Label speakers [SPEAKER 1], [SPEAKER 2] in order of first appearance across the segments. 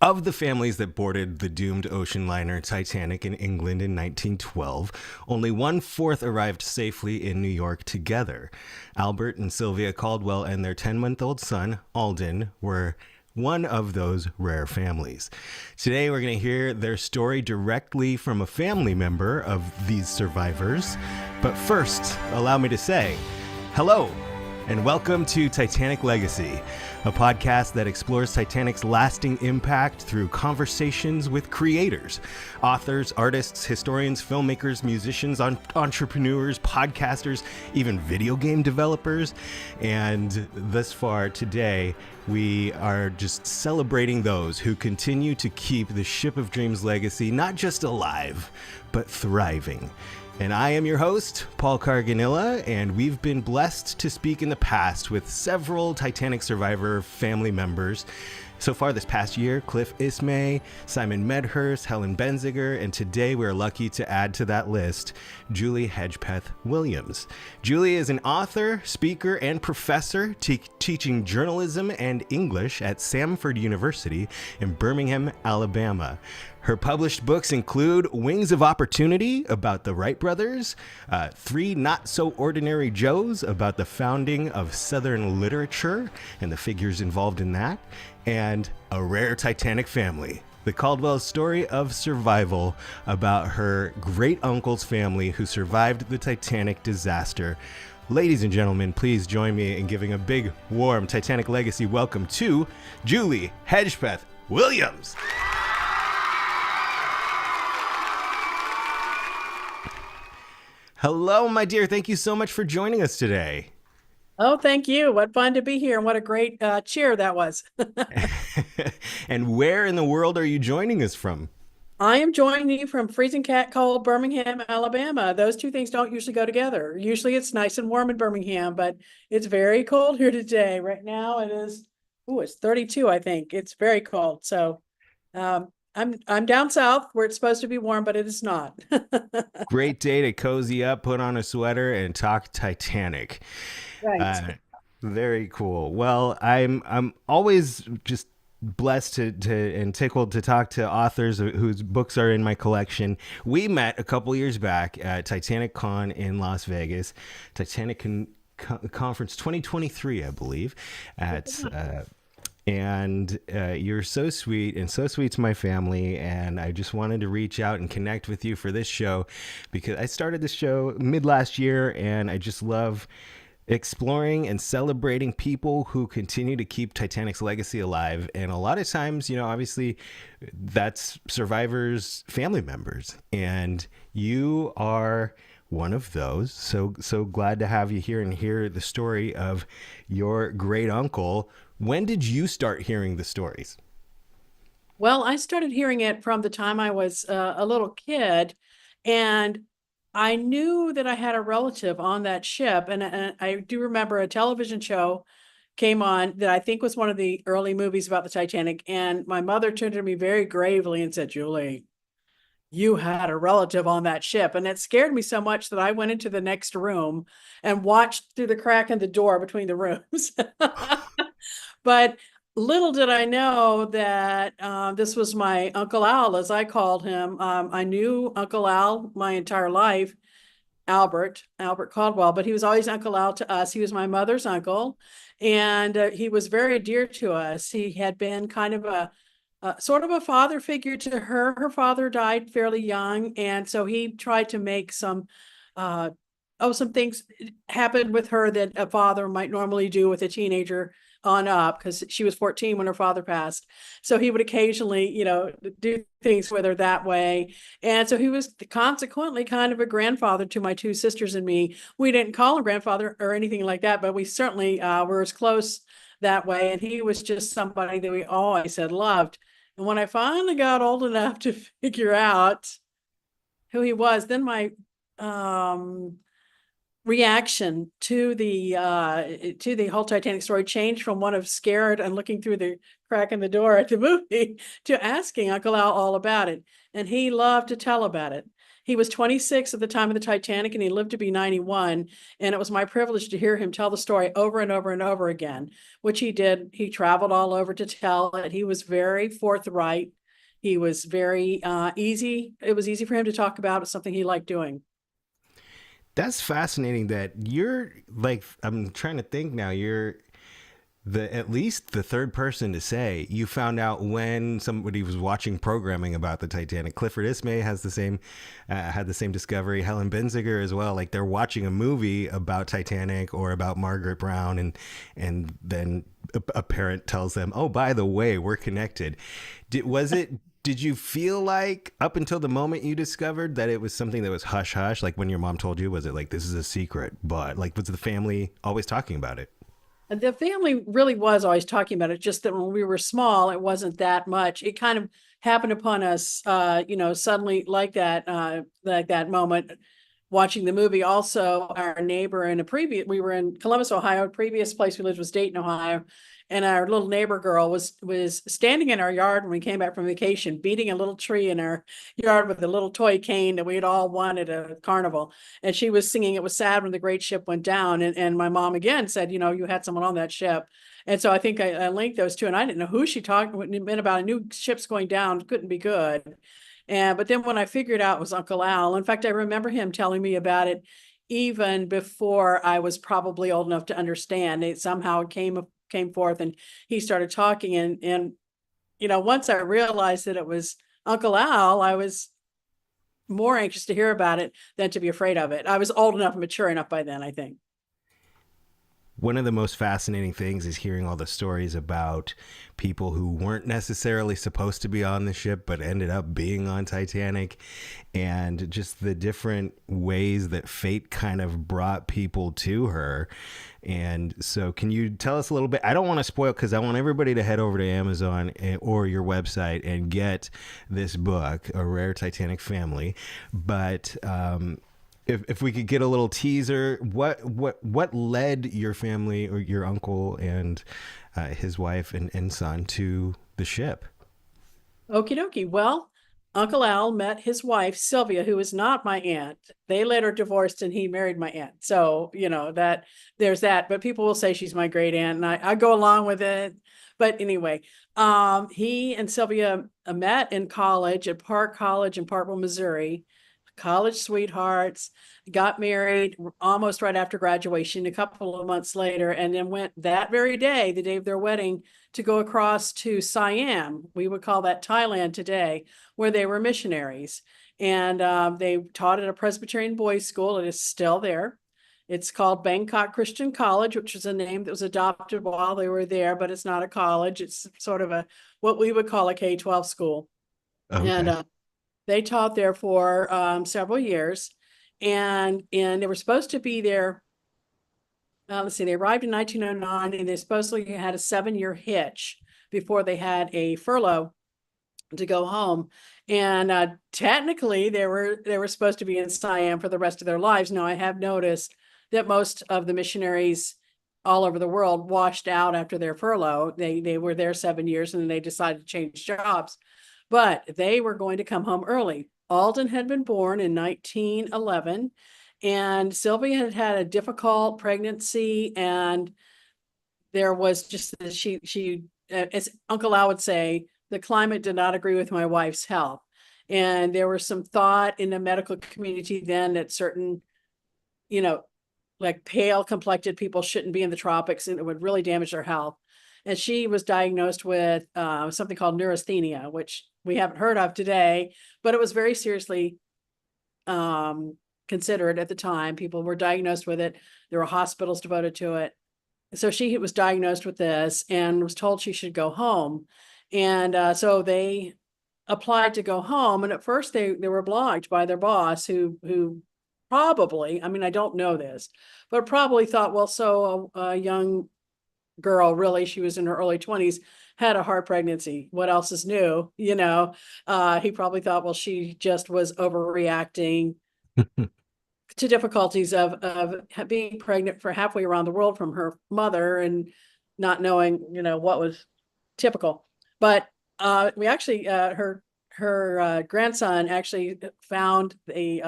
[SPEAKER 1] Of the families that boarded the doomed ocean liner Titanic in England in 1912, only one-fourth arrived safely in New York together. Albert and Sylvia Caldwell and their 10-month-old son, Alden, were one of those rare families. Today, we're going to hear their story directly from a family member of these survivors. But first, allow me to say hello and welcome to Titanic Legacy, a podcast that explores Titanic's lasting impact through conversations with creators, authors, artists, historians, filmmakers, musicians, entrepreneurs, podcasters, even video game developers. And thus far today, we are just celebrating those who continue to keep the Ship of Dreams legacy not just alive, but thriving. And I am your host, Paul Carganilla, and we've been blessed to speak in the past with several Titanic survivor family members. So far this past year, Cliff Ismay, Simon Medhurst, Helen Benziger, and today we're lucky to add to that list Julie Hedgepeth Williams. Julie is an author, speaker, and professor teaching journalism and English at Samford University in Birmingham, Alabama. Her published books include Wings of Opportunity about the Wright Brothers, Three Not So Ordinary Joes about the founding of Southern literature and the figures involved in that, and A Rare Titanic Family, the Caldwells Story of Survival about her great uncle's family who survived the Titanic disaster. Ladies and gentlemen, please join me in giving a big, warm Titanic Legacy welcome to Julie Hedgepeth Williams. Hello, my dear. Thank you so much for joining us today.
[SPEAKER 2] Oh, thank you. What fun to be here. And what a great cheer that was.
[SPEAKER 1] And where in the world are you joining us from?
[SPEAKER 2] I am joining you from freezing cat cold Birmingham, Alabama. Those two things don't usually go together. Usually it's nice and warm in Birmingham, but it's very cold here today. Right now it is, it's 32, I think. It's very cold. So I'm down south where it's supposed to be warm, but it is not.
[SPEAKER 1] Great day to cozy up, put on a sweater, and talk Titanic.
[SPEAKER 2] Right.
[SPEAKER 1] Very cool. Well, I'm always just blessed and tickled to talk to authors whose books are in my collection. We met a couple years back at Titanic Con in Las Vegas, Titanic Conference 2023, I believe, and you're so sweet and so sweet to my family. And I just wanted to reach out and connect with you for this show because I started this show mid last year and I just love exploring and celebrating people who continue to keep Titanic's legacy alive. And a lot of times, obviously that's survivors' family members. And you are one of those. So glad to have you here and hear the story of your great uncle. When did you start hearing the stories?
[SPEAKER 2] Well, I started hearing it from the time I was a little kid, and I knew that I had a relative on that ship. And I do remember a television show came on that I think was one of the early movies about the Titanic. And my mother turned to me very gravely and said, "Julie, you had a relative on that ship." And it scared me so much that I went into the next room and watched through the crack in the door between the rooms. But little did I know that this was my Uncle Al, as I called him. I knew Uncle Al my entire life, Albert Caldwell, but he was always Uncle Al to us. He was my mother's uncle, and he was very dear to us. He had been kind of a sort of a father figure to her. Her father died fairly young, and so he tried to make some things happen with her that a father might normally do with a teenager on up, because she was 14 when her father passed. So he would occasionally, do things with her that way. And so he was consequently kind of a grandfather to my two sisters and me. We didn't call him grandfather or anything like that, but we certainly were as close that way. And he was just somebody that we always had loved. And when I finally got old enough to figure out who he was, then my reaction to the whole Titanic story changed from one of scared and looking through the crack in the door at the movie to asking Uncle Al all about it. And he loved to tell about it. He was 26 at the time of the Titanic, and he lived to be 91. And it was my privilege to hear him tell the story over and over and over again, which he did. He traveled all over to tell it. He was very forthright. He was very easy. It was easy for him to talk about. It's something he liked doing.
[SPEAKER 1] That's fascinating that you're like, I'm trying to think now, you're the at least the third person to say you found out when somebody was watching programming about the Titanic. Clifford Ismay has the same had the same discovery. Helen Benziger as well. Like they're watching a movie about Titanic or about Margaret Brown, and then a parent tells them, "Oh, by the way, we're connected." Was it? Did you feel like up until the moment you discovered that it was something that was hush hush? Like when your mom told you, was it like this is a secret? But like, was the family always talking about it?
[SPEAKER 2] The family really was always talking about it, just that when we were small, it wasn't that much. It kind of happened upon us, suddenly like that moment watching the movie. Also, our neighbor in we were in Columbus, Ohio. Previous place we lived was Dayton, Ohio. And our little neighbor girl was standing in our yard when we came back from vacation, beating a little tree in our yard with a little toy cane that we had all won at a carnival. And she was singing, "It was sad when the great ship went down." And my mom again said, you had someone on that ship. And so I think I linked those two, and I didn't know who she talked about. I knew ships going down couldn't be good. But then when I figured out it was Uncle Al, in fact, I remember him telling me about it even before I was probably old enough to understand. It somehow came forth, and he started talking, and once I realized that it was Uncle Al, I was more anxious to hear about it than to be afraid of it. I was old enough and mature enough by then, I think.
[SPEAKER 1] One of the most fascinating things is hearing all the stories about people who weren't necessarily supposed to be on the ship but ended up being on Titanic, and just the different ways that fate kind of brought people to her. And so can you tell us a little bit? I don't want to spoil, because I want everybody to head over to Amazon or your website and get this book, A Rare Titanic Family. But if we could get a little teaser, what led your family or your uncle and his wife and son to the ship?
[SPEAKER 2] Okie dokie. Well, Uncle Al met his wife, Sylvia, who is not my aunt. They later divorced and he married my aunt. So, that there's that. But people will say she's my great aunt, and I go along with it. But anyway, he and Sylvia met in college at Park College in Parkville, Missouri. College sweethearts, got married almost right after graduation, a couple of months later, and then went that very day, the day of their wedding, to go across to Siam. We would call that Thailand today, where they were missionaries. And they taught at a Presbyterian boys' school. It is still there. It's called Bangkok Christian College, which is a name that was adopted while they were there, but it's not a college. It's sort of what we would call a K-12 school.
[SPEAKER 1] Okay.
[SPEAKER 2] And they taught there for several years, and they were supposed to be there. Let's see, they arrived in 1909, and they supposedly had a 7-year hitch before they had a furlough to go home. And technically, they were supposed to be in Siam for the rest of their lives. Now, I have noticed that most of the missionaries all over the world washed out after their furlough. They were there 7 years, and then they decided to change jobs. But they were going to come home early. Alden had been born in 1911, and Sylvia had had a difficult pregnancy, and there was just as Uncle Al would say, the climate did not agree with my wife's health. And there was some thought in the medical community then that certain, like pale complected people shouldn't be in the tropics, and it would really damage their health. And she was diagnosed with something called neurasthenia, which we haven't heard of today, but it was very seriously considered at the time. People were diagnosed with it. There were hospitals devoted to it. So she was diagnosed with this and was told she should go home. And so they applied to go home. And at first they were blocked by their boss, who probably, I mean, I don't know this, but probably thought, well, so a young girl, really, she was in her early 20s, had a heart pregnancy. What else is new? He probably thought, well, she just was overreacting to difficulties of being pregnant for halfway around the world from her mother and not knowing, what was typical. But we actually, her her grandson actually found a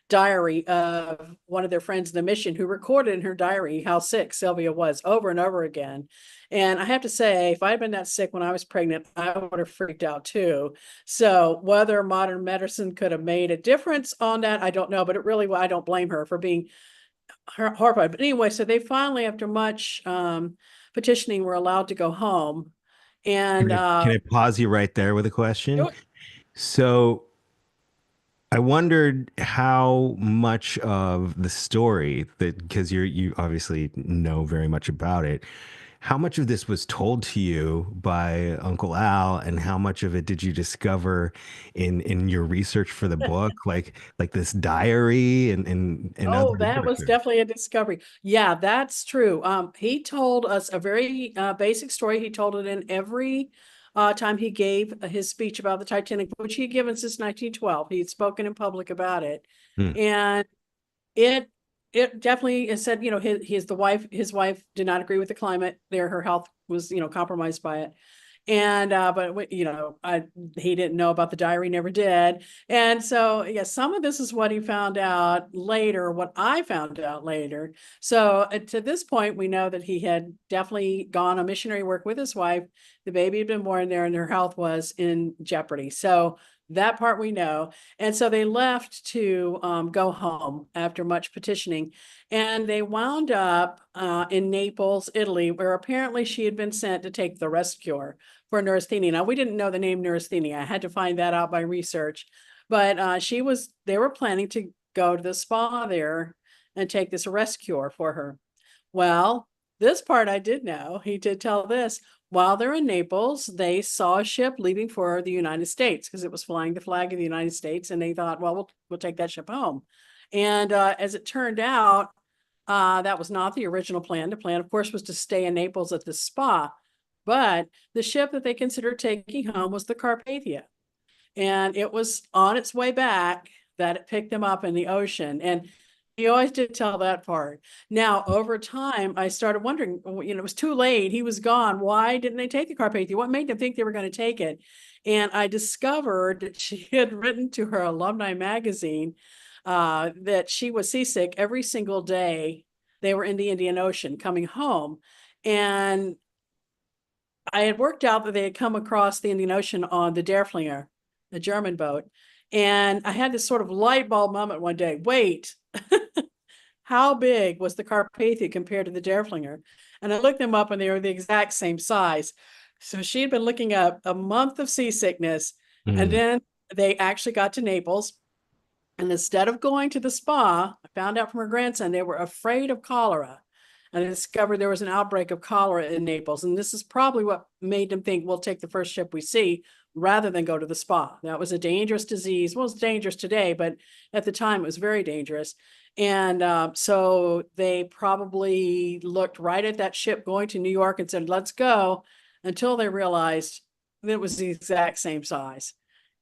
[SPEAKER 2] diary of one of their friends in the mission who recorded in her diary how sick Sylvia was over and over again. And I have to say, if I had been that sick when I was pregnant, I would have freaked out too. So whether modern medicine could have made a difference on that, I don't know. But it really, I don't blame her for being horrified. But anyway, so they finally, after much petitioning, were allowed to go home. And
[SPEAKER 1] Can I pause you right there with a question? So I wondered how much of the story that, because you obviously know very much about it, how much of this was told to you by Uncle Al, and how much of it did you discover in your research for the book, like this diary and
[SPEAKER 2] oh,
[SPEAKER 1] other
[SPEAKER 2] that was
[SPEAKER 1] literature?
[SPEAKER 2] definitely a discovery. Yeah, that's true. He told us a very basic story. He told it in every time he gave his speech about the Titanic, which he had given since 1912. He'd spoken in public about it,
[SPEAKER 1] Hmm.
[SPEAKER 2] and it it definitely said, his wife did not agree with the climate there. Her health was, compromised by it. And but he didn't know about the diary, never did. And so yeah, some of this is what he found out later, what I found out later. So to this point, we know that he had definitely gone on missionary work with his wife. The baby had been born there and her health was in jeopardy. So that part we know. And so they left to go home after much petitioning. And they wound up in Naples, Italy, where apparently she had been sent to take the rest cure for neurasthenia. Now, we didn't know the name neurasthenia. I had to find that out by research. But they were planning to go to the spa there and take this rest cure for her. Well, this part I did know. He did tell this. While they're in Naples, they saw a ship leaving for the United States because it was flying the flag of the United States, and they thought, well, we'll take that ship home. And as it turned out, that was not the original plan. The plan, of course, was to stay in Naples at the spa, but the ship that they considered taking home was the Carpathia, and it was on its way back that it picked them up in the ocean. And he always did tell that part. Now, over time, I started wondering, it was too late. He was gone. Why didn't they take the Carpathia? What made them think they were going to take it? And I discovered that she had written to her alumni magazine that she was seasick every single day they were in the Indian Ocean coming home. And I had worked out that they had come across the Indian Ocean on the Derflinger, the German boat. And I had this sort of light bulb moment one day. Wait, how big was the Carpathia compared to the Derflinger? And I looked them up and they were the exact same size. So she had been looking up a month of seasickness. And
[SPEAKER 1] Hmm.
[SPEAKER 2] then they actually got to Naples. And instead of going to the spa, I found out from her grandson they were afraid of cholera. And I discovered there was an outbreak of cholera in Naples. And this is probably what made them think we'll take the first ship we see rather than go to the spa. That was a dangerous disease. Well, it's dangerous today, but at the time it was very dangerous. And so they probably looked right at that ship going to New York and said, let's go, until they realized that it was the exact same size.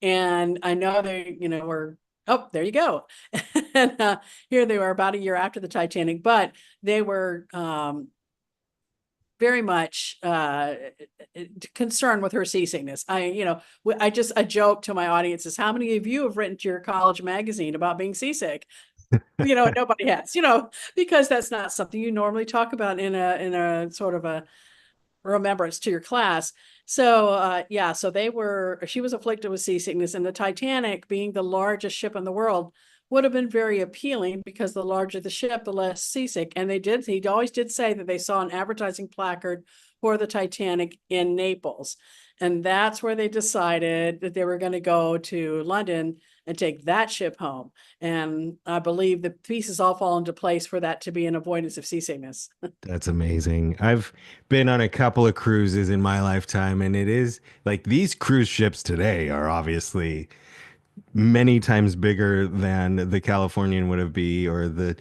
[SPEAKER 2] And I know they, were, oh, there you go. And here they were about a year after the Titanic, but they were very much concerned with her seasickness. I joke to my audiences, how many of you have written to your college magazine about being seasick? Nobody has, because that's not something you normally talk about in a sort of a remembrance to your class. So yeah, so she was afflicted with seasickness, and the Titanic, being the largest ship in the world, would have been very appealing because the larger the ship, the less seasick. And he always did say that they saw an advertising placard for the Titanic in Naples. And that's where they decided that they were going to go to London and take that ship home. And I believe the pieces all fall into place for that to be an avoidance of seasickness.
[SPEAKER 1] That's amazing. I've been on a couple of cruises in my lifetime, and it is like these cruise ships today are obviously many times bigger than the Californian would have be, or the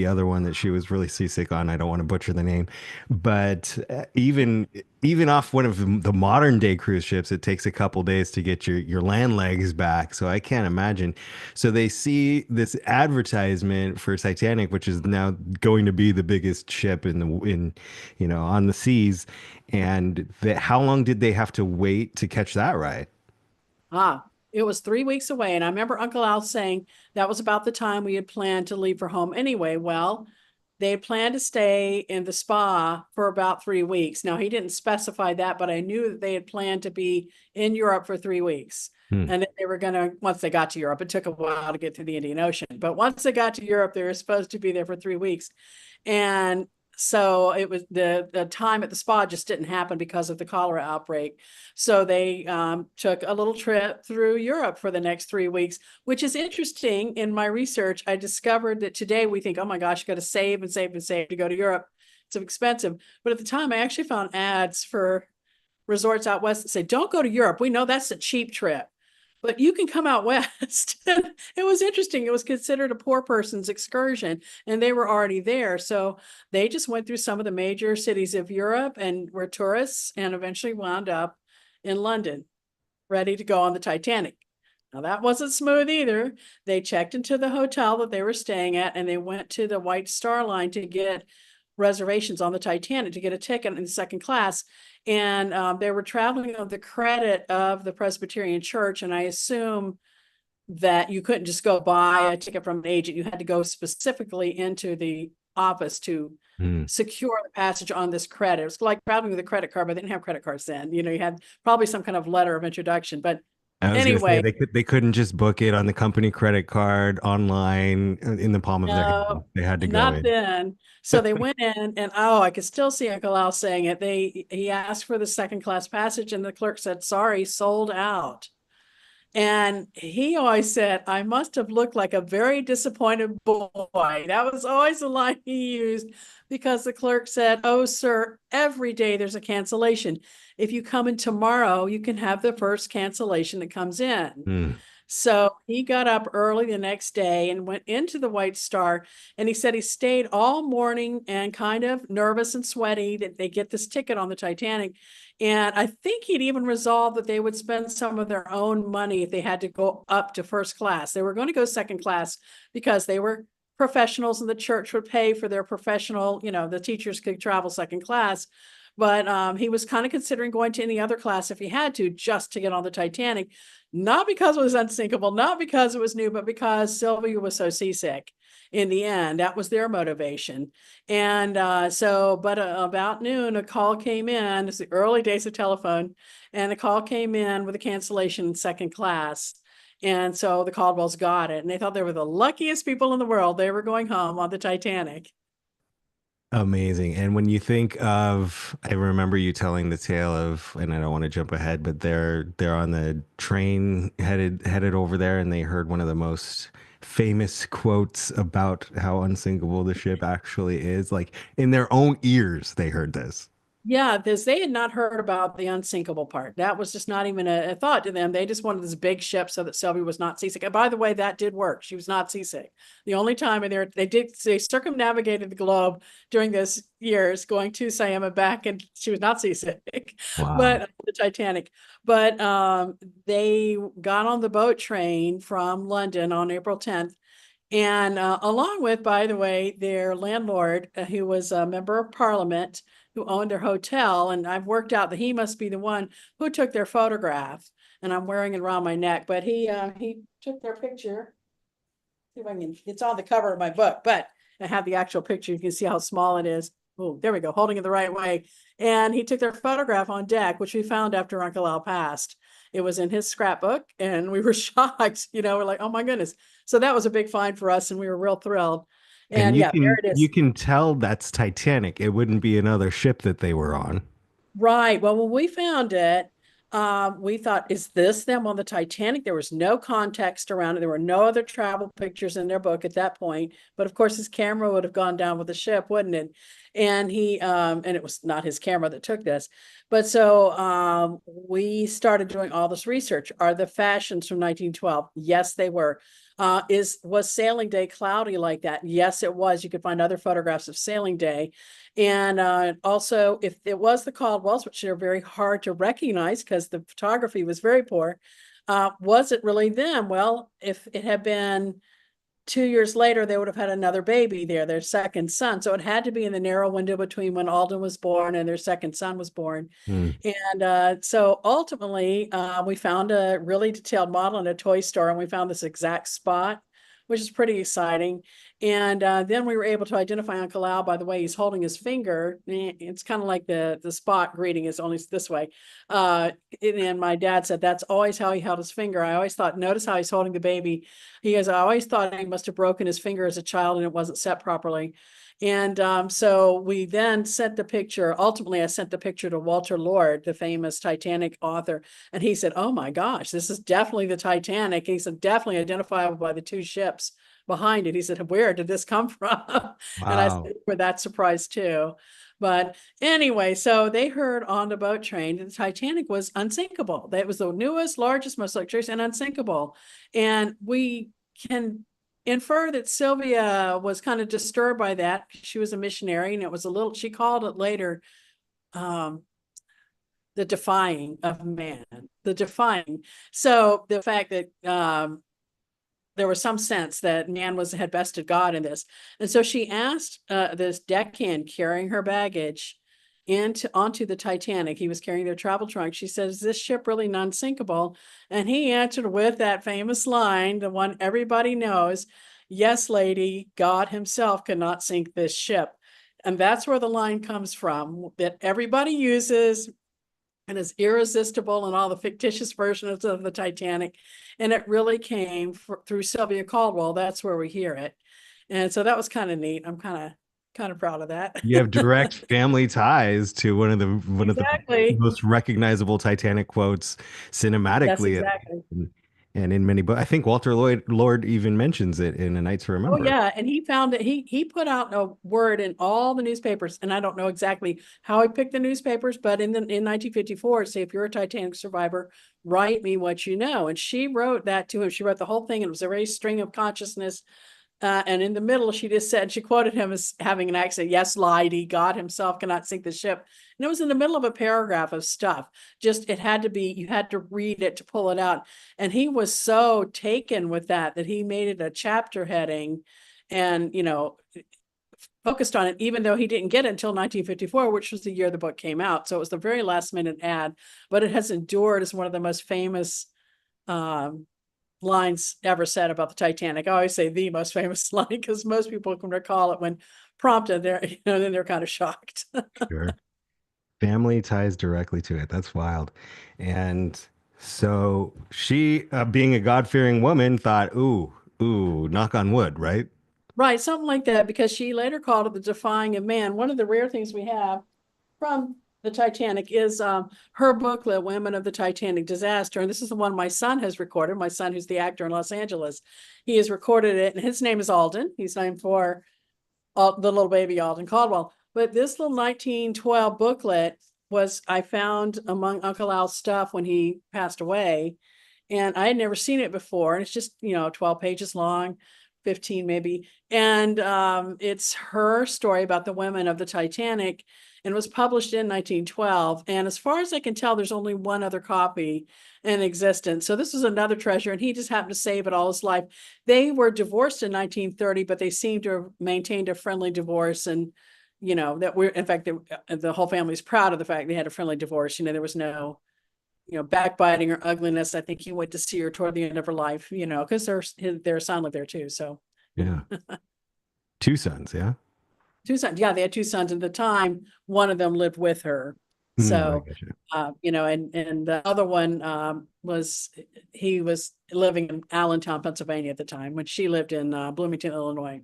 [SPEAKER 1] other one that she was really seasick on. I don't want to butcher the name, but even off one of the modern day cruise ships, it takes a couple days to get your land legs back. So I can't imagine. So they see this advertisement for Titanic, which is now going to be the biggest ship on the seas, and how long did they have to wait to catch that right?
[SPEAKER 2] It was 3 weeks away. And I remember Uncle Al saying that was about the time we had planned to leave for home anyway. Well, they had planned to stay in the spa for about 3 weeks. Now, he didn't specify that, but I knew that they had planned to be in Europe for 3 weeks.
[SPEAKER 1] Hmm.
[SPEAKER 2] And that they were going to, once they got to Europe, it took a while to get through the Indian Ocean. But once they got to Europe, they were supposed to be there for 3 weeks. And so it was the time at the spa just didn't happen because of the cholera outbreak. So they took a little trip through Europe for the next 3 weeks, which is interesting. In my research, I discovered that today we think, oh my gosh, you got to save and save and save to go to Europe. It's expensive. But at the time, I actually found ads for resorts out west that say, don't go to Europe. We know that's a cheap trip, but you can come out west. It was interesting. It was considered a poor person's excursion, and they were already there. So they just went through some of the major cities of Europe and were tourists, and eventually wound up in London, ready to go on the Titanic. Now, that wasn't smooth either. They checked into the hotel that they were staying at, and they went to the White Star Line to get reservations on the Titanic to get a ticket in second class. And they were traveling on the credit of the Presbyterian Church. And I assume that you couldn't just go buy a ticket from an agent. You had to go specifically into the office to
[SPEAKER 1] Hmm.
[SPEAKER 2] secure the passage on this credit. It was like traveling with a credit card, but they didn't have credit cards then. You had probably some kind of letter of introduction. But
[SPEAKER 1] I was gonna say
[SPEAKER 2] anyway,
[SPEAKER 1] they couldn't just book it on the company credit card online in the palm of their hand.
[SPEAKER 2] no,
[SPEAKER 1] They had to go
[SPEAKER 2] not
[SPEAKER 1] in.
[SPEAKER 2] then. So they went in, and I could still see Uncle Al saying it. He asked for the second class passage, and the clerk said, "Sorry, sold out." And he always said, I must have looked like a very disappointed boy. That was always the line he used, because the clerk said, "Oh, sir, every day there's a cancellation. If you come in tomorrow, you can have the first cancellation that comes in."
[SPEAKER 1] Hmm.
[SPEAKER 2] So he got up early the next day and went into the White Star. And he said he stayed all morning and kind of nervous and sweaty that they get this ticket on the Titanic. And I think he'd even resolved that they would spend some of their own money if they had to go up to first class. They were going to go second class because they were professionals, and the church would pay for their professional, the teachers could travel second class. But he was kind of considering going to any other class if he had to, just to get on the Titanic. Not because it was unsinkable, not because it was new, but because Sylvia was so seasick in the end. That was their motivation. But about noon, a call came in. It's the early days of telephone. And a call came in with a cancellation in second class. And so the Caldwells got it. And they thought they were the luckiest people in the world. They were going home on the Titanic.
[SPEAKER 1] Amazing. And when you think of, I remember you telling the tale of, and I don't want to jump ahead, but they're on the train headed over there, and they heard one of the most famous quotes about how unsinkable the ship actually is. Like in their own ears, they heard this.
[SPEAKER 2] Yeah, because they had not heard about the unsinkable part. That was just not even a thought to them. They just wanted this big ship so that Sylvia was not seasick. And by the way, that did work. She was not seasick. The only time they circumnavigated the globe during this years, going to Siam and back, and she was not seasick.
[SPEAKER 1] Wow.
[SPEAKER 2] But the Titanic. But they got on the boat train from London on April 10th. And along with, by the way, their landlord, who was a member of parliament, who owned their hotel. And I've worked out that he must be the one who took their photograph. And I'm wearing it around my neck, but he took their picture. See if I can, it's on the cover of my book, but I have the actual picture. You can see how small it is. Oh, there we go, holding it the right way. And he took their photograph on deck, which we found after Uncle Al passed. It was in his scrapbook, and we were shocked. We're like, oh my goodness. So that was a big find for us, and we were real thrilled.
[SPEAKER 1] And
[SPEAKER 2] And yeah, there it
[SPEAKER 1] you
[SPEAKER 2] is.
[SPEAKER 1] can tell that's Titanic. It wouldn't be another ship that they were on.
[SPEAKER 2] Right. Well, when we found it, we thought, is this them on the Titanic? There was no context around it. There were no other travel pictures in their book at that point. But of course, his camera would have gone down with the ship, wouldn't it? And and it was not his camera that took this. But so we started doing all this research. Are the fashions from 1912? Yes, they were. Was Sailing Day cloudy like that? Yes, it was. You could find other photographs of Sailing Day. And also, if it was the Caldwells, which are very hard to recognize because the photography was very poor, was it really them? Well, if it had been 2 years later, they would have had another baby there, their second son. So it had to be in the narrow window between when Alden was born and their second son was born.
[SPEAKER 1] Hmm.
[SPEAKER 2] And so ultimately, we found a really detailed model in a toy store, and we found this exact spot, which is pretty exciting. And then we were able to identify Uncle Al by the way he's holding his finger. It's kind of like the spot greeting is only this way. And my dad said that's always how he held his finger. I always thought, notice how he's holding the baby. He goes, I always thought he must have broken his finger as a child and it wasn't set properly. And so we then sent the picture. Ultimately, I sent the picture to Walter Lord, the famous Titanic author. And he said, oh my gosh, this is definitely the Titanic. He said, definitely identifiable by the two ships behind it. He said, where did this come from? And I
[SPEAKER 1] Wow.
[SPEAKER 2] said, we're that surprised too. But anyway, so they heard on the boat train that the Titanic was unsinkable. That was the newest, largest, most luxurious, and unsinkable. And we can infer that Sylvia was kind of disturbed by that. She was a missionary, and it was a little, she called it later, the defying of man, the defying. So the fact that there was some sense that man had bested God in this. And so she asked this deckhand carrying her baggage onto the Titanic. He was carrying their travel trunk. She says, is this ship really non-sinkable? And he answered with that famous line, the one everybody knows, yes, lady, God himself cannot sink this ship. And that's where the line comes from that everybody uses and is irresistible in all the fictitious versions of the Titanic. And it really came through Sylvia Caldwell. That's where we hear it. And so that was kind of neat. I'm kind of proud of that.
[SPEAKER 1] You have direct family ties to one of the
[SPEAKER 2] Exactly.
[SPEAKER 1] most recognizable Titanic quotes
[SPEAKER 2] Yes,
[SPEAKER 1] cinematically,
[SPEAKER 2] exactly.
[SPEAKER 1] and in many books. I think Walter Lloyd Lord even mentions it in A Night to
[SPEAKER 2] Oh
[SPEAKER 1] Remember.
[SPEAKER 2] yeah, and he found it. He put out a word in all the newspapers, and I don't know exactly how he picked the newspapers, but in 1954, say if you're a Titanic survivor, write me what you know. And she wrote that to him. She wrote the whole thing, and it was a very string of consciousness. And in the middle, she just said, she quoted him as having an accent, yes, lady, God himself cannot sink the ship. And it was in the middle of a paragraph of stuff. Just, it had to be, you had to read it to pull it out. And he was so taken with that he made it a chapter heading and, focused on it, even though he didn't get it until 1954, which was the year the book came out. So it was the very last minute ad, but it has endured as one of the most famous lines ever said about the Titanic. I always say the most famous line because most people can recall it when prompted. Then they're kind of shocked.
[SPEAKER 1] Sure. Family ties directly to it. That's wild. And so she, being a God-fearing woman, thought, ooh, knock on wood, right?
[SPEAKER 2] Right, something like that, because she later called it the defying of man. One of the rare things we have from the Titanic is her booklet, Women of the Titanic Disaster. And this is the one my son has recorded, my son who's the actor in Los Angeles. He has recorded it, and his name is Alden. He's named for the little baby Alden Caldwell. But this little 1912 booklet I found among Uncle Al's stuff when he passed away. And I had never seen it before. And it's just, 12 pages long, 15 maybe. And it's her story about the women of the Titanic, and was published in 1912. And as far as I can tell, there's only one other copy in existence. So this is another treasure, and he just happened to save it all his life. They were divorced in 1930, but they seem to have maintained a friendly divorce. And, that in fact, the whole family is proud of the fact they had a friendly divorce. There was no, backbiting or ugliness. I think he went to see her toward the end of her life, because their son lived there too. So,
[SPEAKER 1] Yeah. Two sons, yeah.
[SPEAKER 2] two sons. Yeah, they had two sons at the time. One of them lived with her.
[SPEAKER 1] I
[SPEAKER 2] So,
[SPEAKER 1] get you.
[SPEAKER 2] and the other one he was living in Allentown, Pennsylvania at the time when she lived in Bloomington, Illinois.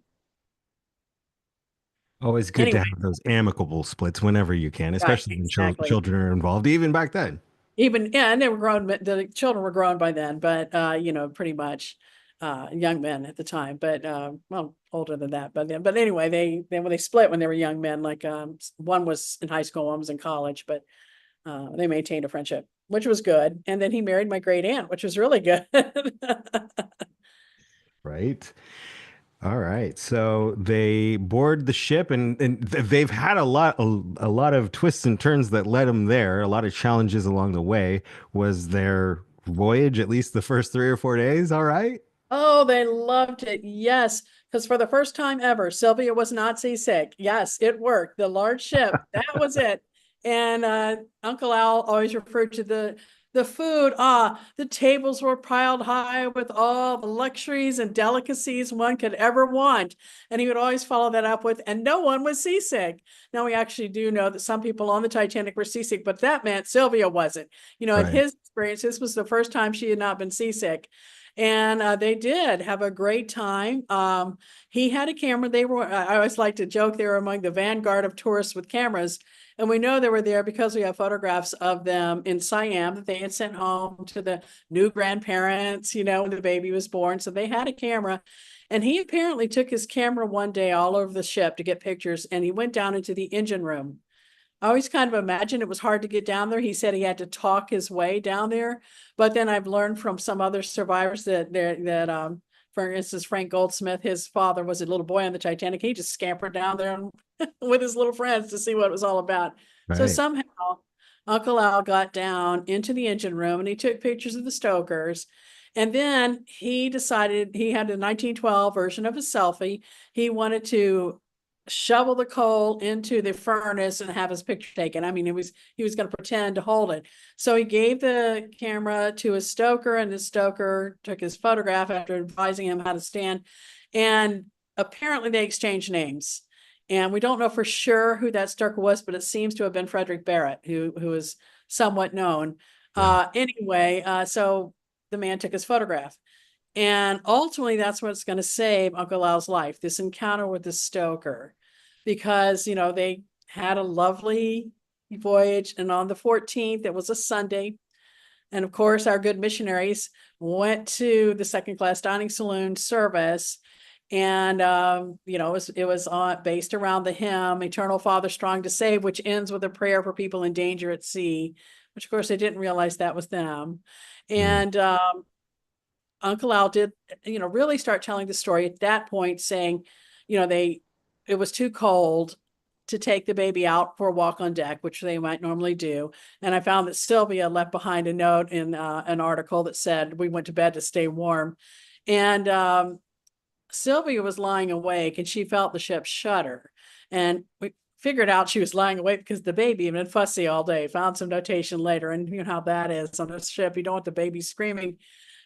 [SPEAKER 1] Always good to
[SPEAKER 2] Anyway,
[SPEAKER 1] have those amicable splits whenever you can,
[SPEAKER 2] right,
[SPEAKER 1] especially when
[SPEAKER 2] exactly.
[SPEAKER 1] children are involved, even back then.
[SPEAKER 2] Even, yeah, and they were grown, the children were grown by then, but pretty much young men at the time, but well, older than that by then. But anyway, when they split when they were young men, like one was in high school, one was in college, but they maintained a friendship, which was good. And then he married my great aunt, which was really good.
[SPEAKER 1] Right. All right. So they board the ship, and they've had a lot of twists and turns that led them there, a lot of challenges along the way. Was their voyage, at least the first 3 or 4 days, all right?
[SPEAKER 2] Oh, they loved it. Yes, because for the first time ever, Sylvia was not seasick. Yes, it worked. The large ship, that was it. And Uncle Al always referred to the food. The tables were piled high with all the luxuries and delicacies one could ever want. And he would always follow that up with, and no one was seasick. Now we actually do know that some people on the Titanic were seasick, but that meant Sylvia wasn't. In
[SPEAKER 1] Right.
[SPEAKER 2] his experience, this was the first time she had not been seasick. And they did have a great time. He had a camera. I always like to joke, they were among the vanguard of tourists with cameras. And we know they were there because we have photographs of them in Siam that they had sent home to the new grandparents, when the baby was born. So they had a camera. And he apparently took his camera one day all over the ship to get pictures. And he went down into the engine room. I always kind of imagined it was hard to get down there. He said he had to talk his way down there. But then I've learned from some other survivors for instance, Frank Goldsmith, his father was a little boy on the Titanic. He just scampered down there with his little friends to see what it was all about. So
[SPEAKER 1] Right.
[SPEAKER 2] somehow Uncle Al got down into the engine room and he took pictures of the stokers. And then he decided he had a 1912 version of a selfie. He wanted to shovel the coal into the furnace and have his picture taken. I mean, he was going to pretend to hold it. So he gave the camera to a stoker, and the stoker took his photograph after advising him how to stand. And apparently they exchanged names. And we don't know for sure who that stoker was, but it seems to have been Frederick Barrett, who was somewhat known.
[SPEAKER 1] Yeah.
[SPEAKER 2] So the man took his photograph. And ultimately, that's what's going to save Uncle Al's life, this encounter with the stoker, because, they had a lovely voyage. And on the 14th, it was a Sunday. And of course, our good missionaries went to the second class dining saloon service. And, it was based around the hymn, Eternal Father, Strong to Save, which ends with a prayer for people in danger at sea, which of course they didn't realize that was them.
[SPEAKER 1] Mm.
[SPEAKER 2] And Uncle Al did, really start telling the story at that point, saying, it was too cold to take the baby out for a walk on deck, which they might normally do. And I found that Sylvia left behind a note in an article that said, we went to bed to stay warm. And Sylvia was lying awake and she felt the ship shudder. And we figured out she was lying awake because the baby had been fussy all day, found some notation later. And you know how that is on a ship. You don't want the baby screaming.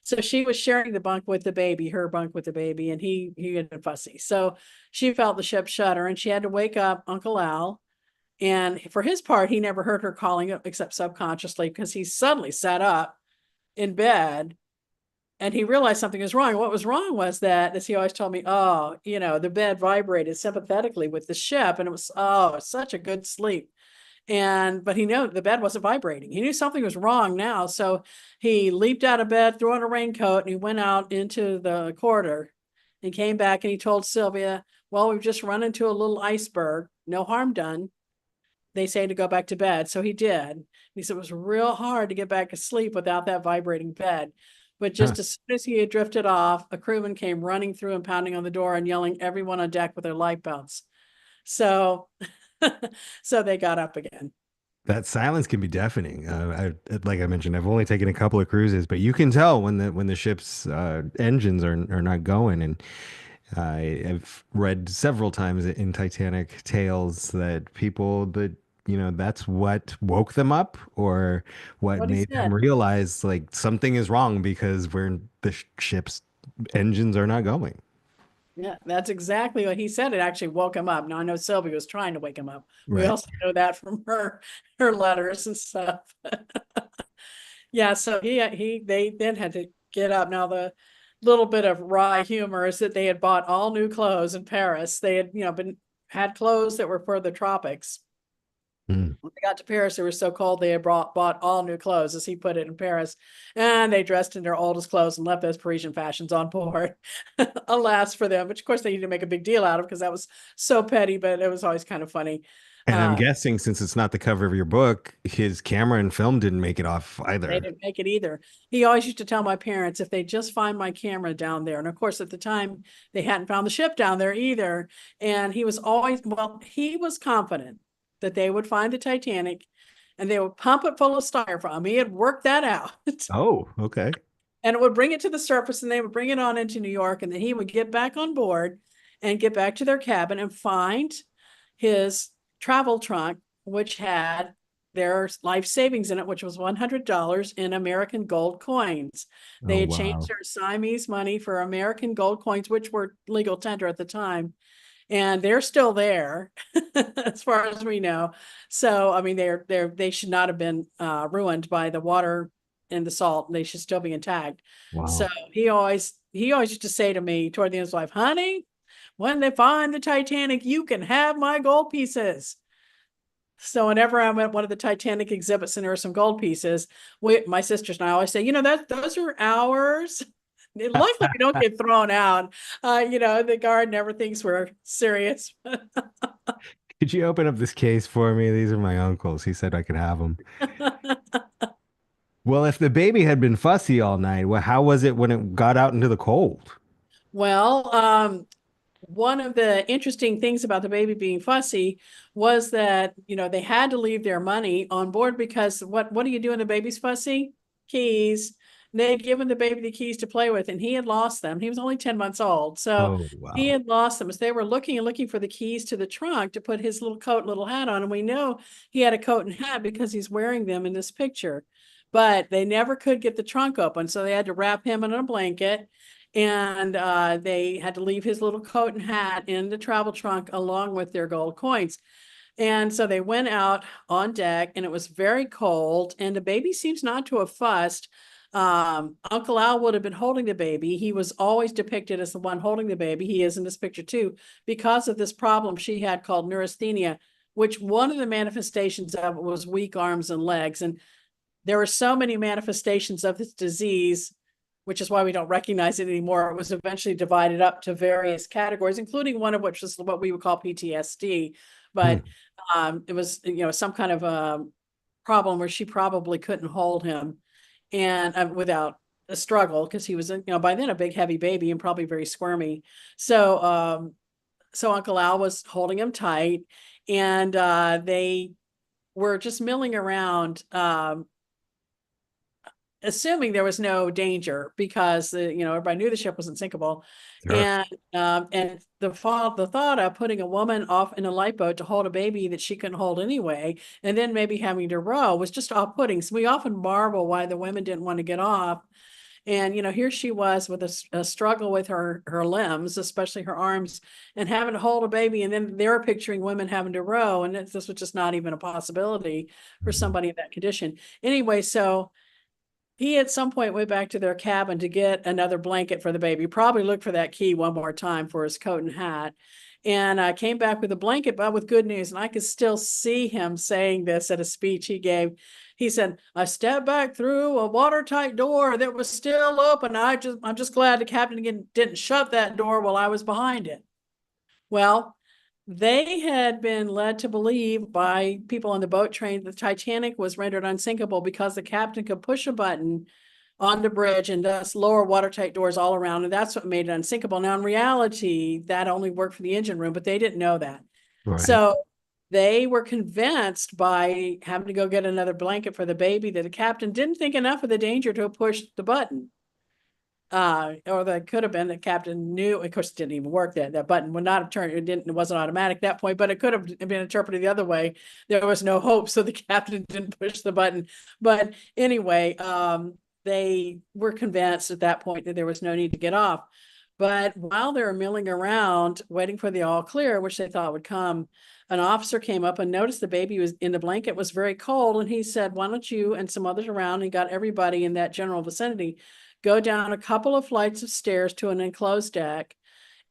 [SPEAKER 2] So she was sharing the bunk with the baby, her bunk with the baby, and he had been fussy. So she felt the ship shudder and she had to wake up Uncle Al. And for his part, he never heard her calling it except subconsciously, because he suddenly sat up in bed and he realized something was wrong. What was wrong was that, as he always told me, the bed vibrated sympathetically with the ship. And it was, such a good sleep. But he knew the bed wasn't vibrating. He knew something was wrong now. So he leaped out of bed, threw on a raincoat, and he went out into the corridor and came back and he told Sylvia, well, we've just run into a little iceberg, no harm done. They say to go back to bed. So he did. He said it was real hard to get back to sleep without that vibrating bed. But
[SPEAKER 1] Huh.
[SPEAKER 2] just as soon as he had drifted off, a crewman came running through and pounding on the door and yelling everyone on deck with their lifebelts. So, so they got up again.
[SPEAKER 1] That silence can be deafening. Like I mentioned, I've only taken a couple of cruises, but you can tell when the ship's engines are not going. And I've read several times in Titanic tales that that's what woke them up or what
[SPEAKER 2] What he
[SPEAKER 1] made them
[SPEAKER 2] said.
[SPEAKER 1] realize like something is wrong because the ship's engines are not going.
[SPEAKER 2] Yeah, that's exactly what he said. It actually woke him up. Now I know Sylvia was trying to wake him up. We
[SPEAKER 1] Right.
[SPEAKER 2] also know that from her letters and stuff. Yeah, so they then had to get up. Now the little bit of wry humor is that they had bought all new clothes in Paris. They had, had clothes that were for the tropics.
[SPEAKER 1] Mm.
[SPEAKER 2] When they got to Paris, they were so cold they had bought all new clothes, as he put it, in Paris. And they dressed in their oldest clothes and left those Parisian fashions on board. Alas for them, which of course they need to make a big deal out of because that was so petty, but it was always kind of funny.
[SPEAKER 1] And I'm
[SPEAKER 2] Uh,
[SPEAKER 1] guessing since it's not the cover of your book, his camera and film didn't make it off
[SPEAKER 2] they
[SPEAKER 1] either.
[SPEAKER 2] didn't make it either. He always used to tell my parents if they just find my camera down there. And of course, at the time, they hadn't found the ship down there either. And he was he was confident that they would find the Titanic and they would pump it full of styrofoam. He had worked that out.
[SPEAKER 1] Oh, okay.
[SPEAKER 2] and it would bring it to the surface, and they would bring it on into New York, and then he would get back on board and get back to their cabin and find his travel trunk, which had their life savings in it, which was $100 in American gold coins.
[SPEAKER 1] Oh,
[SPEAKER 2] They had changed
[SPEAKER 1] wow.
[SPEAKER 2] their Siamese money for American gold coins, which were legal tender at the time. And they're still there as far as we know. So, I mean, they should not have been ruined by the water and the salt. They should still be intact. So
[SPEAKER 1] Wow.
[SPEAKER 2] he always used to say to me toward the end of his life, honey, when they find the Titanic, you can have my gold pieces. So whenever I'm at one of the Titanic exhibits and there are some gold pieces, my sisters and I always say, that those are ours. Luckily, we don't get thrown out. The guard never thinks we're serious.
[SPEAKER 1] Could you open up this case for me? These are my uncles. He said I could have them. Well, if the baby had been fussy all night, well, how was it when it got out into the cold?
[SPEAKER 2] Well, one of the interesting things about the baby being fussy was that, they had to leave their money on board because what do you do when the baby's fussy? Keys. They had given the baby the keys to play with, and he had lost them. He was only 10 months old. So
[SPEAKER 1] Oh,
[SPEAKER 2] he
[SPEAKER 1] wow.
[SPEAKER 2] had lost them. So they were looking and looking for the keys to the trunk to put his little coat, little hat on. And we know he had a coat and hat because he's wearing them in this picture. But they never could get the trunk open. So they had to wrap him in a blanket, and they had to leave his little coat and hat in the travel trunk along with their gold coins. And so they went out on deck, and it was very cold, and the baby seems not to have fussed. Uncle Al would have been holding the baby. He was always depicted as the one holding the baby. He is in this picture too, because of this problem she had called neurasthenia, which one of the manifestations of it was weak arms and legs. And there were so many manifestations of this disease, which is why we don't recognize it anymore. It was eventually divided up to various categories, including one of which was what we would call PTSD. But
[SPEAKER 1] Hmm.
[SPEAKER 2] it was, some kind of a problem where she probably couldn't hold him, and without a struggle, because he was, by then a big heavy baby and probably very squirmy. So Uncle Al was holding him tight, and they were just milling around, assuming there was no danger because everybody knew the ship wasn't sinkable,
[SPEAKER 1] Sure.
[SPEAKER 2] and the thought of putting a woman off in a lifeboat to hold a baby that she couldn't hold anyway, and then maybe having to row, was just off-putting. So we often marvel why the women didn't want to get off. And here she was with a struggle with her limbs, especially her arms, and having to hold a baby. And then they're picturing women having to row, and this was just not even a possibility for
[SPEAKER 1] Mhm.
[SPEAKER 2] somebody in that condition. Anyway, so he at some point went back to their cabin to get another blanket for the baby, probably looked for that key one more time for his coat and hat, and came back with a blanket, but with good news. And I could still see him saying this at a speech he gave. He said, I stepped back through a watertight door that was still open. I'm just glad the captain didn't shut that door while I was behind it. Well, they had been led to believe by people on the boat train that the Titanic was rendered unsinkable because the captain could push a button on the bridge and thus lower watertight doors all around. And that's what made it unsinkable. Now, in reality, that only worked for the engine room, but they didn't know that.
[SPEAKER 1] Right.
[SPEAKER 2] So they were convinced by having to go get another blanket for the baby that the captain didn't think enough of the danger to push the button. Or that could have been the captain knew, of course, it didn't even work. That button would not have turned, it wasn't automatic at that point, but it could have been interpreted the other way. There was no hope, so the captain didn't push the button. But anyway, they were convinced at that point that there was no need to get off. But while they were milling around, waiting for the all clear, which they thought would come, an officer came up and noticed the baby was in the blanket, was very cold. And he said, why don't you and some others around, and got everybody in that general vicinity, go down a couple of flights of stairs to an enclosed deck,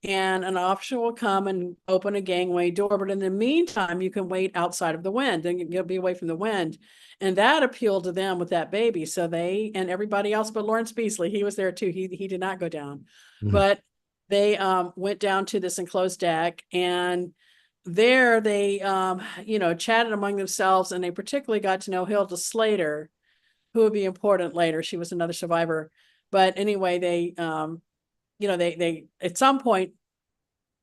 [SPEAKER 2] and an officer will come and open a gangway door. But in the meantime, you can wait outside of the wind, and you'll be away from the wind. And that appealed to them with that baby. So they, and everybody else but Lawrence Beasley, he was there too. He did not go down.
[SPEAKER 1] Mhm.
[SPEAKER 2] But they went down to this enclosed deck, and there they chatted among themselves, and they particularly got to know Hilda Slater, who would be important later. She was another survivor. But anyway, they at some point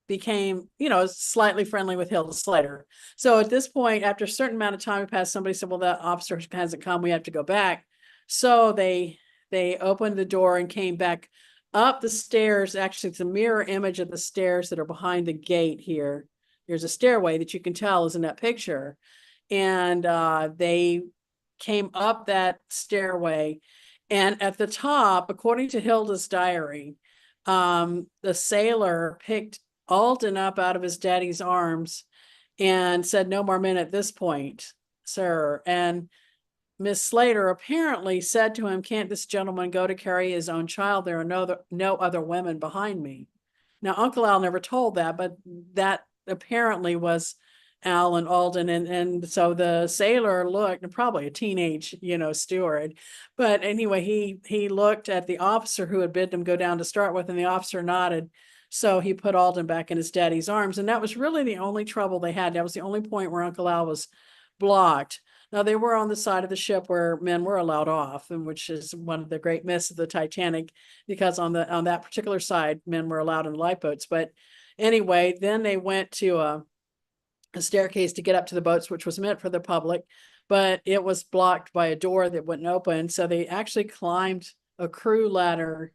[SPEAKER 2] became, slightly friendly with Hilda Slater. So at this point, after a certain amount of time passed, somebody said, well, the officer hasn't come, we have to go back. So they they opened the door and came back up the stairs. Actually, it's a mirror image of the stairs that are behind the gate here. There's a stairway that you can tell is in that picture. And they came up that stairway. And at the top, according to Hilda's diary, the sailor picked Alden up out of his daddy's arms and said, "No more men at this point, sir." And Miss Slater apparently said to him, "Can't this gentleman go to carry his own child? There are no other women behind me." Now, Uncle Al never told that, but that apparently was Al and Alden. And so the sailor looked, probably a teenage, steward. But anyway, he looked at the officer who had bid him go down to start with, and the officer nodded. So he put Alden back in his daddy's arms. And that was really the only trouble they had. That was the only point where Uncle Al was blocked. Now, they were on the side of the ship where men were allowed off, and which is one of the great myths of the Titanic, because on that particular side, men were allowed in lifeboats. But anyway, then they went to a staircase to get up to the boats, which was meant for the public, but it was blocked by a door that wouldn't open. So they actually climbed a crew ladder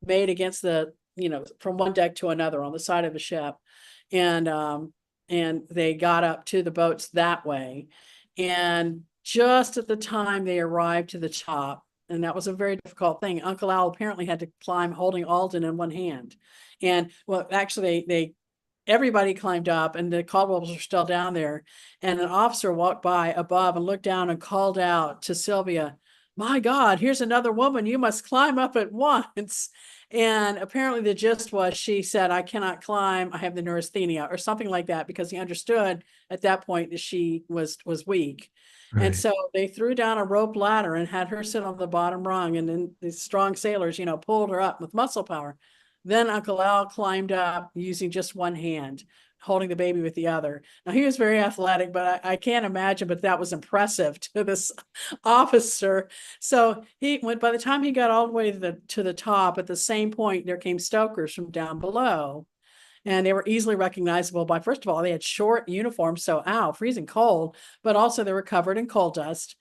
[SPEAKER 2] made against from one deck to another on the side of the ship. And they got up to the boats that way. And just at the time they arrived to the top, and that was a very difficult thing, Uncle Al apparently had to climb holding Alden in one hand. And well, actually everybody climbed up, and the Caldwells were still down there. And an officer walked by above and looked down and called out to Sylvia, "My God, here's another woman. You must climb up at once." And apparently the gist was she said, "I cannot climb. I have the neurasthenia," or something like that, because he understood at that point that she was weak. And
[SPEAKER 1] Right.
[SPEAKER 2] so they threw down a rope ladder and had her sit on the bottom rung. And then the strong sailors, pulled her up with muscle power. Then Uncle Al climbed up using just one hand, holding the baby with the other. Now, he was very athletic, but I can't imagine, but that was impressive to this officer. So by the time he got all the way to the top, at the same point, there came stokers from down below. And they were easily recognizable by, first of all, they had short uniforms, so freezing cold, but also they were covered in coal dust.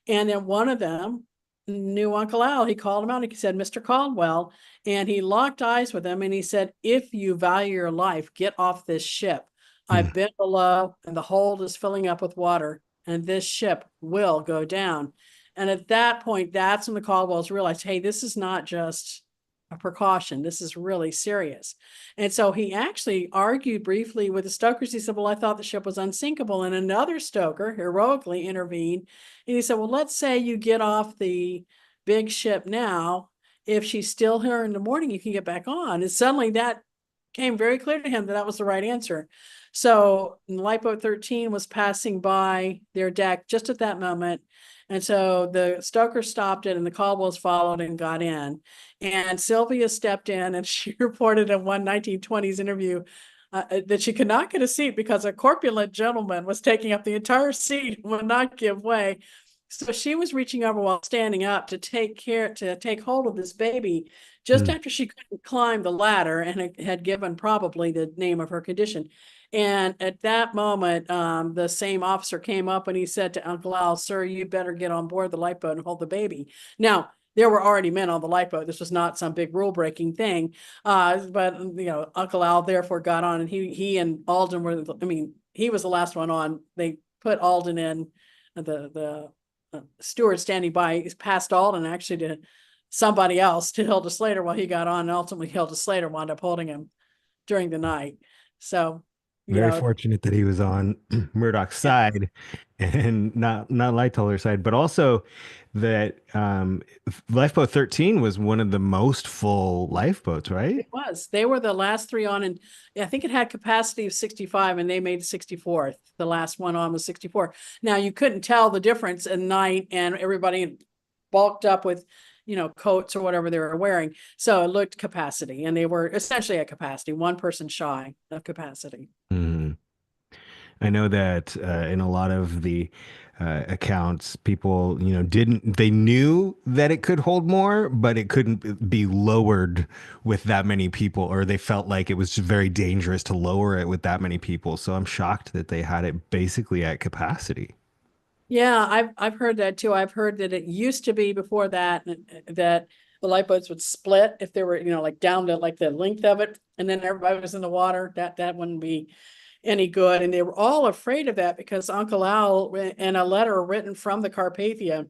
[SPEAKER 2] And then one of them knew Uncle Al. He called him out and he said, "Mr. Caldwell," and he locked eyes with him and he said, "If you value your life, get off this ship.
[SPEAKER 1] Hmm.
[SPEAKER 2] I've been below and the hold is filling up with water, and this ship will go down." And at that point, that's when the Caldwells realized, hey, this is not just a precaution. This is really serious. And so he actually argued briefly with the stokers. He said, "Well, I thought the ship was unsinkable." And another stoker heroically intervened. And he said, "Well, let's say you get off the big ship now. If she's still here in the morning, you can get back on." And suddenly that came very clear to him that that was the right answer. So Lifeboat 13 was passing by their deck just at that moment. And so the stoker stopped it and the Caldwells followed and got in. And Sylvia stepped in and she reported in one 1920s interview that she could not get a seat because a corpulent gentleman was taking up the entire seat and would not give way. So she was reaching over while standing up to take hold of this baby just after she couldn't climb the ladder, and it had given probably the name of her condition. And at that moment, the same officer came up and he said to Uncle Al, "Sir, you better get on board the lifeboat and hold the baby." Now, there were already men on the lifeboat. This was not some big rule-breaking thing. But Uncle Al therefore got on, and he and Alden were, he was the last one on. They put Alden in. The steward standing by passed Alden actually to somebody else, to Hilda Slater, while he got on, and ultimately Hilda Slater wound up holding him during the night. So,
[SPEAKER 1] Very fortunate that he was on Murdoch's
[SPEAKER 2] yeah,
[SPEAKER 1] side and not Lightoller's side, but also that Lifeboat 13 was one of the most full lifeboats, right?
[SPEAKER 2] it was. They were the last three on, and I think it had capacity of 65, and they made 64th. The last one on was 64. Now, you couldn't tell the difference at night, and everybody bulked up with coats or whatever they were wearing. So it looked capacity, and they were essentially at capacity, one person shy of capacity.
[SPEAKER 1] Mhm. I know that in a lot of the accounts, people, they knew that it could hold more, but it couldn't be lowered with that many people, or they felt like it was just very dangerous to lower it with that many people. So I'm shocked that they had it basically at capacity.
[SPEAKER 2] Yeah, I've heard that too. I've heard that it used to be before that that the lifeboats would split if they were, like down to like the length of it, and then everybody was in the water. That wouldn't be any good. And they were all afraid of that because Uncle Al, in a letter written from the Carpathia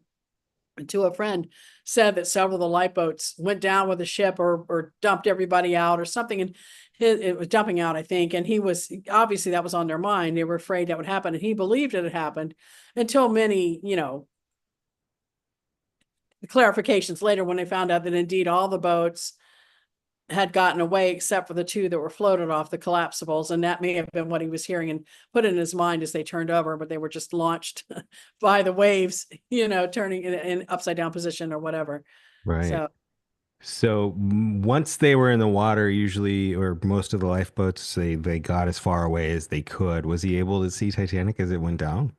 [SPEAKER 2] to a friend, said that several of the lifeboats went down with the ship or dumped everybody out or something. And it was dumping out, I think. And he was obviously that was on their mind. They were afraid that would happen. And he believed it had happened until many, clarifications later when they found out that indeed all the boats had gotten away except for the two that were floated off the collapsibles. And that may have been what he was hearing and put in his mind as they turned over, but they were just launched by the waves, turning in upside down position or whatever.
[SPEAKER 1] Right.
[SPEAKER 2] So
[SPEAKER 1] So once they were in the water, usually, or most of the lifeboats, they got as far away as they could. Was he able to see Titanic as it went down?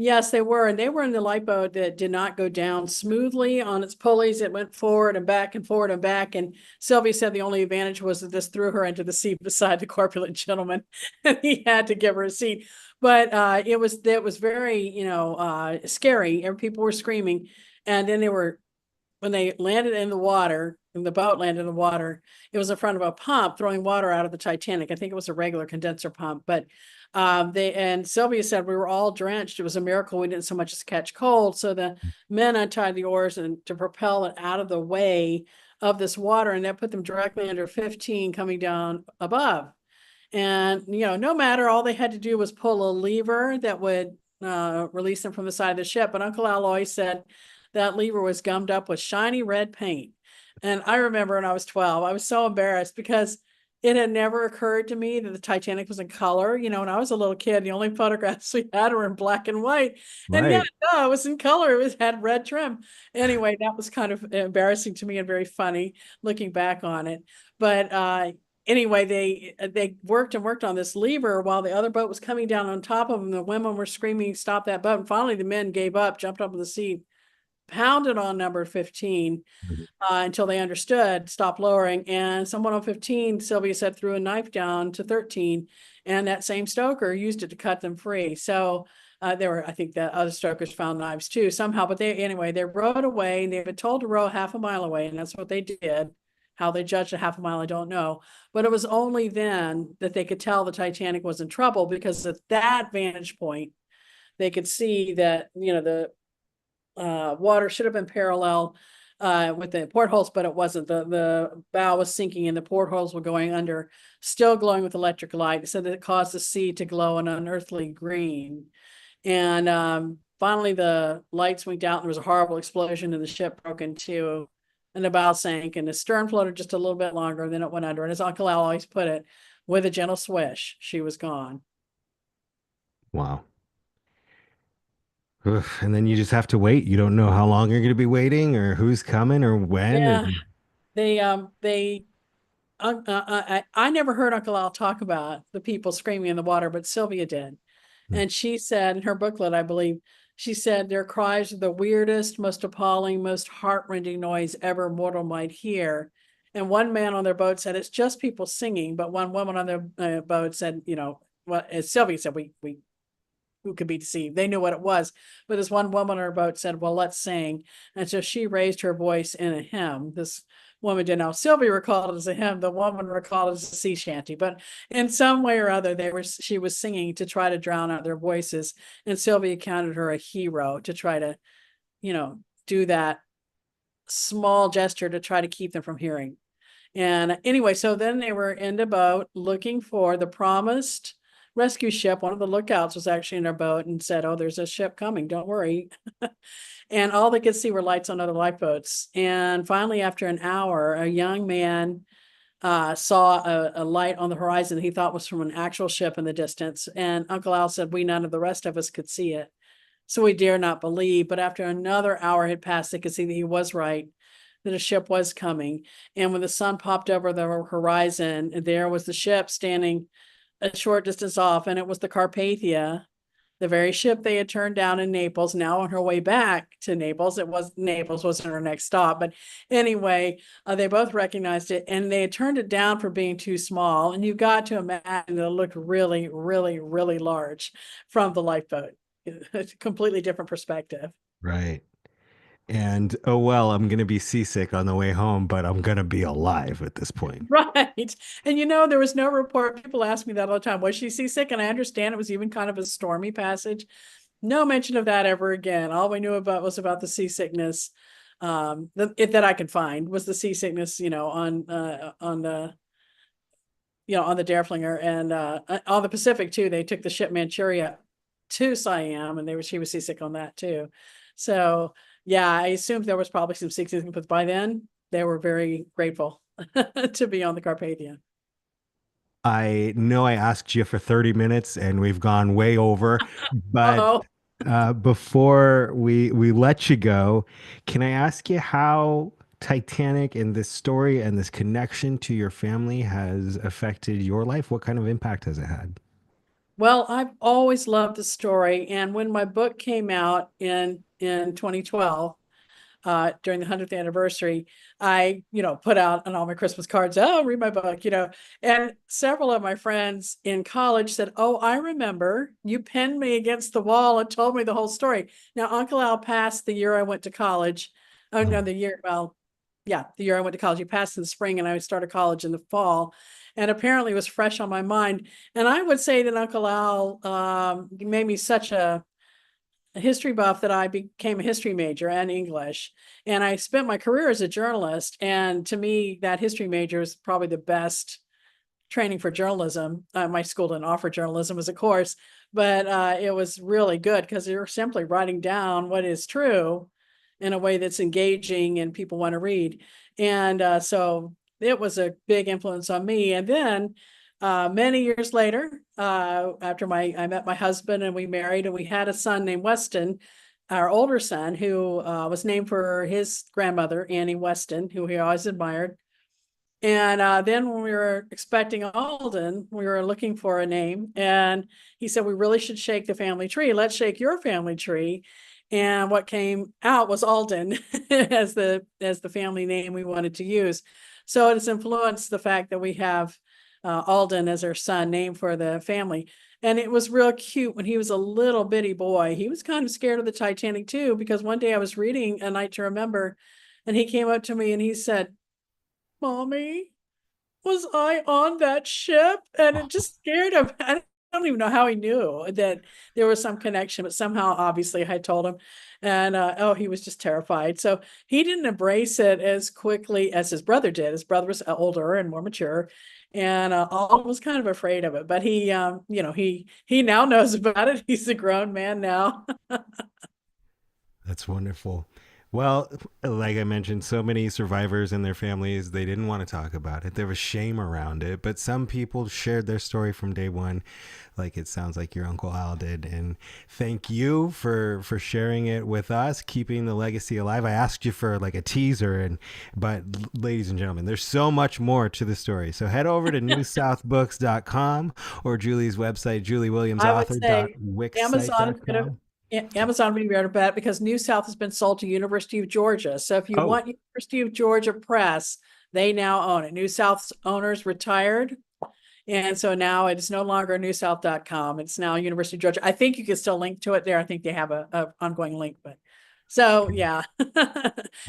[SPEAKER 2] yes, they were. And they were in the lifeboat that did not go down smoothly on its pulleys. It went forward and back and forward and back. And Sylvie said the only advantage was that this threw her into the seat beside the corpulent gentleman. And he had to give her a seat. But it was very, scary. And people were screaming. And then when they landed in the water, and the boat landed in the water, it was in front of a pump throwing water out of the Titanic. I think it was a regular condenser pump, but they and Sylvia said we were all drenched. It was a miracle we didn't so much as catch cold. So the men untied the oars and to propel it out of the way of this water, and that put them directly under 15 coming down above. And no matter, all they had to do was pull a lever that would release them from the side of the ship. But Uncle Al always said that lever was gummed up with shiny red paint. And I remember when I was 12, I was so embarrassed because it had never occurred to me that the Titanic was in color. When I was a little kid, the only photographs we had were in black and white. And yeah,
[SPEAKER 1] Right.
[SPEAKER 2] no, it was in color. Had red trim. Anyway, that was kind of embarrassing to me and very funny looking back on it. But anyway, they worked and worked on this lever while the other boat was coming down on top of them. The women were screaming, "Stop that boat!" And finally, the men gave up, jumped up in the seat, pounded on number 15 until they understood, stopped lowering. And someone on 15, Sylvia said, threw a knife down to 13, and that same stoker used it to cut them free. So I think the other stokers found knives too somehow, but they rowed away, and they've been told to row half a mile away, and that's what they did. How they judged a half a mile, I don't know. But it was only then that they could tell the Titanic was in trouble, because at that vantage point, they could see that, the water should have been parallel with the portholes, but it wasn't. The bow was sinking and the portholes were going under, still glowing with electric light, so that it caused the sea to glow an unearthly green. And finally, the lights winked out, and there was a horrible explosion, and the ship broke in two, and the bow sank, and the stern floated just a little bit longer, and then it went under. And as Uncle Al always put it, with a gentle swish, she was gone.
[SPEAKER 1] Wow. Oof. And then you just have to wait. You don't know how long you're going to be waiting or who's coming or when.
[SPEAKER 2] Yeah,
[SPEAKER 1] And
[SPEAKER 2] they I never heard Uncle Al talk about the people screaming in the water, but Sylvia did. And she said in her booklet, I believe, she said their cries are the weirdest, most appalling, most heartrending noise ever mortal might hear. And one man on their boat said it's just people singing, but one woman on their boat said, well, as Sylvia said, we who could be deceived. They knew what it was. But this one woman on her boat said, well, let's sing. And so she raised her voice in a hymn. This woman did now. Sylvia recalled it as a hymn. The woman recalled it as a sea shanty. But in some way or other, she was singing to try to drown out their voices. And Sylvia counted her a hero to try to, do that small gesture to try to keep them from hearing. And anyway, so then they were in the boat looking for the promised rescue ship. One of the lookouts was actually in their boat and said, "Oh, there's a ship coming, don't worry." And all they could see were lights on other lifeboats. And finally, after an hour, a young man saw a light on the horizon he thought was from an actual ship in the distance. And Uncle Al said, none of the rest of us could see it. So we dare not believe. But after another hour had passed, they could see that he was right, that a ship was coming. And when the sun popped over the horizon, there was the ship standing a short distance off, and it was the Carpathia, the very ship they had turned down in Naples, now on her way back to Naples. Naples wasn't her next stop, but anyway, they both recognized it, and they had turned it down for being too small. And you got to imagine that it looked really, really, really large from the lifeboat. a completely different perspective.
[SPEAKER 1] Right. And oh well, I'm gonna be seasick on the way home, but I'm gonna be alive at this point.
[SPEAKER 2] Right. And there was no report. People ask me that all the time. Was she seasick? And I understand it was even kind of a stormy passage. No mention of that ever again. All we knew about was about the seasickness. That I could find was the seasickness, on the Derflinger, and on the Pacific too. They took the ship Manchuria to Siam, and she was seasick on that too. So yeah, I assumed there was probably some seasickness, but by then they were very grateful to be on the Carpathia.
[SPEAKER 1] I know I asked you for 30 minutes and we've gone way over, but
[SPEAKER 2] Uh-oh.
[SPEAKER 1] before we let you go, can I ask you how Titanic and this story and this connection to your family has affected your life? What kind of impact has it had?
[SPEAKER 2] Well, I've always loved the story, and when my book came out in 2012, during the 100th anniversary, I, put out on all my Christmas cards, oh, read my book, and several of my friends in college said, oh, I remember you pinned me against the wall and told me the whole story. Now, Uncle Al passed the year I went to college. Oh, no, the year I went to college. He passed in the spring, and I started college in the fall. And apparently it was fresh on my mind. And I would say that Uncle Al made me such a history buff that I became a history major and English. And I spent my career as a journalist. And to me, that history major is probably the best training for journalism. My school didn't offer journalism as a course, but it was really good because you're simply writing down what is true in a way that's engaging and people want to read. And so it was a big influence on me. And then many years later, after I met my husband and we married, and we had a son named Weston, our older son, who was named for his grandmother, Annie Weston, who he always admired. And then when we were expecting Alden, we were looking for a name, and he said, we really should shake the family tree. Let's shake your family tree. And what came out was Alden as the family name we wanted to use. So it's influenced the fact that we have Alden as our son, named for the family. And it was real cute when he was a little bitty boy. He was kind of scared of the Titanic too, because one day I was reading A Night to Remember, and he came up to me and he said, Mommy, was I on that ship? And it just scared him. I don't even know how he knew that there was some connection, but somehow, obviously, I told him. And he was just terrified. So he didn't embrace it as quickly as his brother did. His brother was older and more mature, and Alden was kind of afraid of it. But he now knows about it. He's a grown man now.
[SPEAKER 1] That's wonderful. Well, like I mentioned, so many survivors and their families, they didn't want to talk about it. There was shame around it, but some people shared their story from day one, like it sounds like your Uncle Al did. And thank you for sharing it with us, keeping the legacy alive. I asked you for like a teaser, but ladies and gentlemen, there's so much more to the story. So head over to newsouthbooks.com or Julie's website, juliewilliamsauthor.wixsite.com.
[SPEAKER 2] Amazon would be better bet, because New South has been sold to University of Georgia. So if you want University of Georgia Press, they now own it. New South's owners retired. And so now it's no longer newsouth.com. It's now University of Georgia. I think you can still link to it there. I think they have a ongoing link, but so yeah.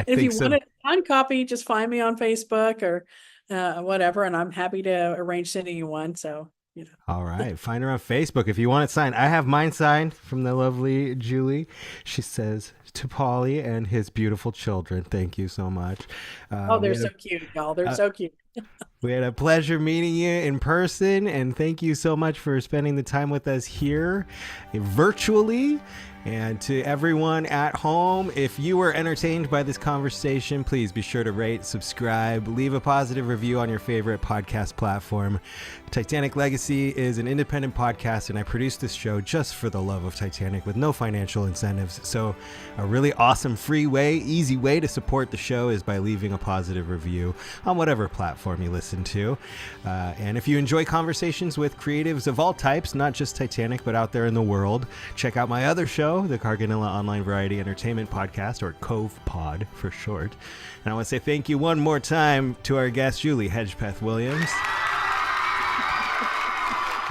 [SPEAKER 2] If you want it on copy, just find me on Facebook or whatever, and I'm happy to arrange sending you one. So
[SPEAKER 1] all right. Find her on Facebook if you want it signed. I have mine signed from the lovely Julie. She says, to Paulie and his beautiful children, thank you so much.
[SPEAKER 2] They're so cute, y'all. They're so cute.
[SPEAKER 1] We had a pleasure meeting you in person, and thank you so much for spending the time with us here virtually. And to everyone at home, if you were entertained by this conversation, please be sure to rate, subscribe, leave a positive review on your favorite podcast platform. Titanic Legacy is an independent podcast, and I produce this show just for the love of Titanic with no financial incentives. So a really awesome, free way, easy way to support the show is by leaving a positive review on whatever platform you listen to. And if you enjoy conversations with creatives of all types, not just Titanic, but out there in the world, check out my other show, the Carganilla Online Variety Entertainment Podcast, or covepod for short. And I want to say thank you one more time to our guest, Julie Hedgepeth Williams.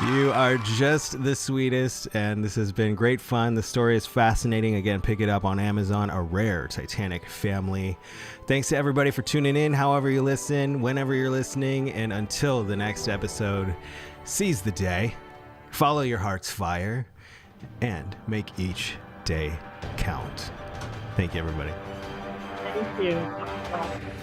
[SPEAKER 1] You are just the sweetest, and this has been great fun. The story is fascinating. Again, pick it up on Amazon, A Rare Titanic Family. Thanks to everybody for tuning in, however you listen, whenever you're listening, and until the next episode, seize the day, follow your heart's fire, and make each day count. Thank you, everybody.
[SPEAKER 2] Thank you.